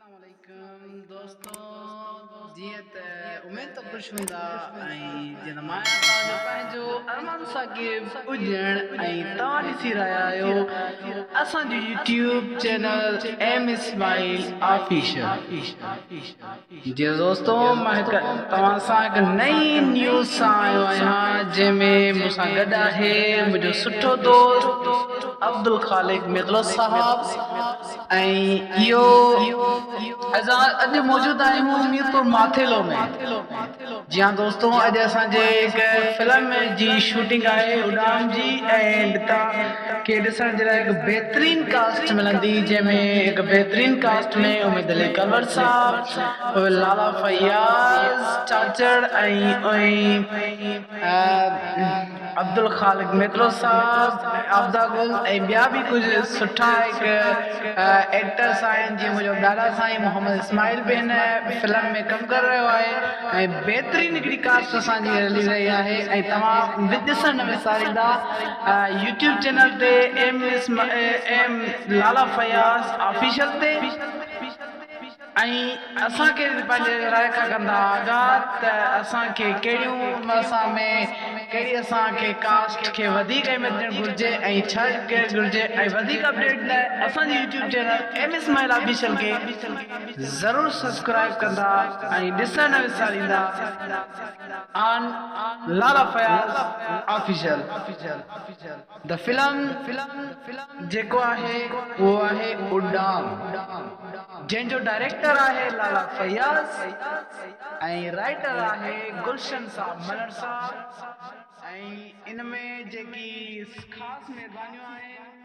अस्सलामुअलैकुम दोस्तों जी उम्मीद तो खुश हूंदा जिन मां पंहिंजो अरमान साकिब उजण तव्हां ॾिसी रहिया आहियो असांजो YouTube channel M Ismail official. जी दोस्तों मां तव्हां सां हिकु नई न्यूज़ सां आयो आहियां जंहिंमें मूंसां गॾु आहे मुंहिंजो सुठो दोस्त अब्दुल खालिक मिगलो साहब इहो अॼु मौजूद आहियूं मीरपुर माथेलो में। जी हाँ दोस्तों, अॼु असांजे हिकु फिल्म जी शूटिंग आहे उड़ान जी के ॾिसण जे लाइ हिकु बेहतरीन कास्ट मिलंदी जंहिंमें हिकु बेहतरीन कास्ट में उमेद अली कंवर साहब, लाला फयाज़ चाचड़ अब्दुल खालिक मिगलो साहब, आफ़दा गुल ॿिया बि कुझु सुठा हिकु एक्टर्स आहिनि जीअं मुंहिंजो ॾाॾा साईं मोहम्मद इस्माइल बि हिन फिल्म में कमु करे रहियो आहे बेहतरीन हिकिड़ी कास्ट असांजी हली रही आहे तव्हां ॾिसण न विसारींदा यूट्यूब चैनल ते एम लाला फयाज़ ऑफिशियल ते असांखे पंहिंजे राय खां कंदा आगाह त असांखे कहिड़ी असांखे कास्ट खे वधीक अहमियत ॾियणु घुरिजे छा करणु घुरिजे वधीक अपडेट लाइ असांजे YouTube channel M Ismail official खे ज़रूरु सब्सक्राइब कंदा ॾिसण न विसारींदा on Lala Fayaz official. The film जेको आहे उहो आहे उड़ान जंहिंजो डायरेक्टर आहे लाला फयाज़ राइटर आहे गुलशन साहब मलर साहब इन में जेकी ख़ासि महिरबानियूं आहिनि